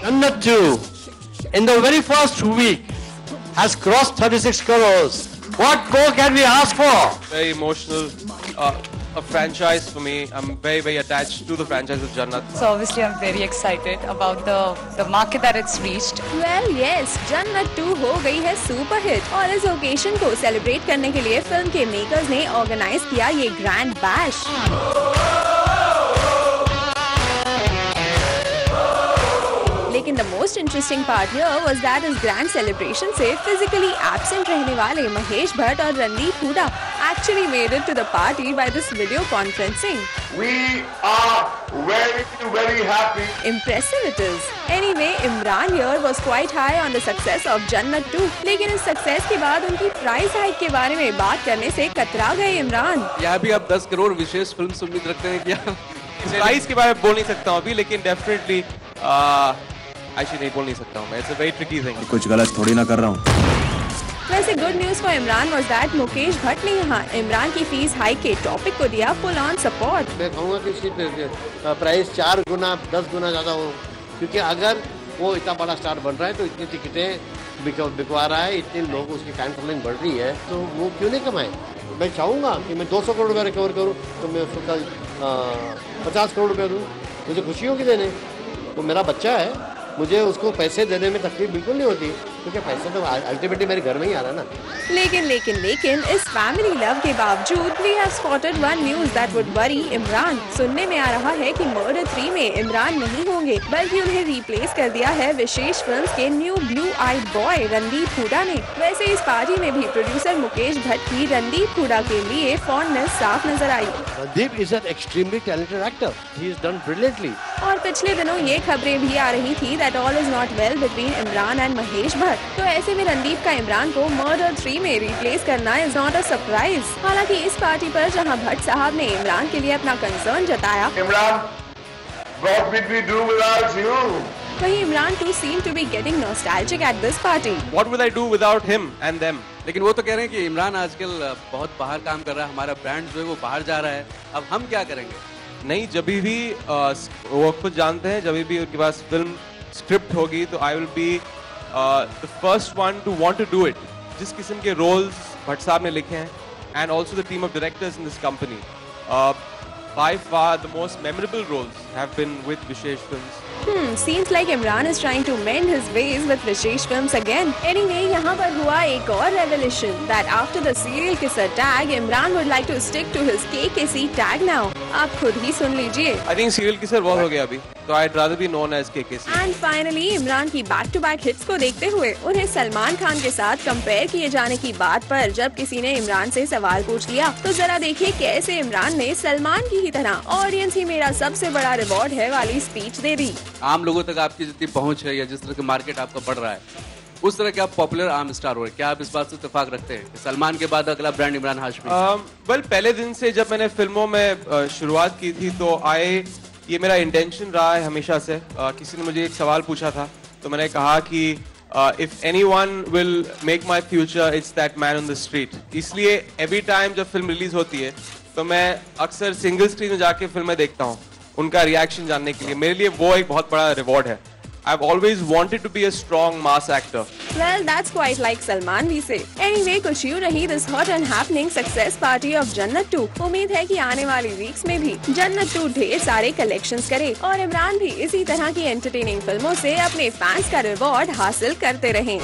Jannat 2, in the very first week, has crossed 36 crores. What more can we ask for? Very emotional, a franchise for me. I'm very, very attached to the franchise of Jannat. So obviously I'm very excited about the market that it's reached. Well, yes, Jannat 2 हो गई है super hit और इस occasion को celebrate करने के लिए film के मेकर्स ने ऑर्गेनाइज किया ये ग्रैंड बैश। लेकिन the most interesting part here was that इस ग्रैंड सेलिब्रेशन से फिजिकली एब्सेंट रहने वाले महेश भट्ट और Randeep Hooda actually made it to the party by this video conferencing. We are very, very happy. Impressive it is. Anyway, Imran here was quite high on the success of Jannat 2. लेकिन इस success के बाद उनकी price hike के बारे में बात करने से कतरा गए इमरान। यहाँ भी आप 10 करोड़ विशेष फिल्म से उम्मीद रखते हैं क्या? प्राइस के बारे में बोल नहीं सकता हूँ अभी, लेकिन डेफिनेटली एक्चुअली नहीं बोल नहीं सकता हूँ मैं। It's a very tricky thing. कुछ गलत थोड़ी ना कर रहा हूँ। वैसे good news for Imran was that Mukesh Bhatt ने यहाँ इमरान की फीस हाइक के टॉपिक को दिया फुल ऑन सपोर्ट। मैं कहूँगा कि इसकी प्राइस 4 गुना 10 गुना ज़्यादा हो, क्योंकि अगर वो इतना बड़ा स्टार बन रहा है तो इतनी टिकटें बिकवा रहा है, इतने लोग उसकी फैन फॉलोइंग बढ़ रही है, तो वो क्यों नहीं कमाए। मैं चाहूँगा कि मैं 200 करोड़ रुपया रिकवर करूँ तो मैं उसको कल 50 करोड़ रुपया दूँ। मुझे खुशी होगी देने, वो मेरा बच्चा है, मुझे उसको पैसे देने में तकलीफ बिल्कुल नहीं होती, क्योंकि पैसे तो अल्टीमेटली मेरे घर में ही आ रहा है ना। लेकिन इस फैमिली लव के बावजूद we have spotted one news that would worry Imran. सुनने में आ रहा है कि मर्डर 3 में इमरान नहीं होंगे, बल्कि उन्हें रिप्लेस कर दिया है विशेष फिल्म्स के new blue eyed boy Randeep Hooda ने। वैसे इस पार्टी में भी प्रोड्यूसर मुकेश भट्ट की रणदीप हुडा के लिए फॉन्डनेस साफ नजर आई। Randeep is an extremely talented actor, he is done brilliantly. और पिछले दिनों ये खबरें भी आ रही थी that all is not well between Imran and Mahesh Bhatt. तो ऐसे में रणदीप का इमरान को मर्डर 3 में रिप्लेस करना इज नॉट अ सरप्राइज। हालांकि इस पार्टी पर जहां भट्ट साहब ने इमरान के लिए अपना कंसर्न जताया, Imran, what would we do without you? वहीं Imran too seem to be getting nostalgic at this party. What would I do without him and them? लेकिन वो तो कह रहे हैं कि इमरान आजकल बहुत बाहर काम कर रहा है, हमारा ब्रांड जो है वो बाहर जा रहा है, अब हम क्या करेंगे? नहीं, जब भी वो खुद जानते हैं, जब भी उनके पास फिल्म स्क्रिप्ट होगी तो I will be the first one to want to do it. जिस किस्म के रोल्स भट्ट साहब ने लिखे हैं and also the team of directors in this company, by far the most memorable roles have been with Vishesh Films. Seems like Imran is trying to mend his ways with Vishesh Films again. Anyway, यहाँ पर हुआ एक और revelation that after the serial kisser tag, Imran would like to stick to his KKC tag now. आप खुद ही सुन लीजिए। I think serial kisser बहुत हो गया अभी, तो I'd rather be known as KKC. And finally, Imran की back-to-back hits को देखते हुए उन्हें सलमान खान के साथ कंपेयर किए जाने की बात पर जब किसी ने इमरान से सवाल पूछ लिया, तो जरा देखिए कैसे इमरान ने सलमान की ही तरह ऑडियंस ही मेरा सबसे बड़ा रिवॉर्ड है वाली स्पीच दे दी। आम लोगों तक आपकी जितनी पहुंच है या जिस तरह का मार्केट आपका बढ़ रहा है, उस तरह के आप पॉपुलर आम स्टार हो रहे हैं, क्या आप इस बात से इत्तेफाक रखते हैं कि सलमान के बाद अगला ब्रांड इमरान हाशमी? वेल, पहले दिन से जब मैंने फिल्मों में शुरुआत की थी तो ये मेरा इंटेंशन रहा है हमेशा से। किसी ने मुझे एक सवाल पूछा था तो मैंने कहा कि if anyone will make my future it's that man on the street. इसलिए एवरी टाइम जब फिल्म रिलीज होती है तो मैं अक्सर सिंगल स्क्रीन में जाके फिल्में देखता हूँ, उनका रिएक्शन जानने के लिए। मेरे लिए वो एक बहुत बड़ा रिवॉर्ड है। I've always wanted to be a strong mass actor. Well, that's quite like Salman we say. Anyway, कुछ यूँ रही this hot and happening success party of Jannat 2. उम्मीद है कि आने वाली वीक्स में भी Jannat 2 ढेर सारे कलेक्शंस करे और इमरान भी इसी तरह की एंटरटेनिंग फिल्मों से अपने फैंस का रिवॉर्ड हासिल करते रहें।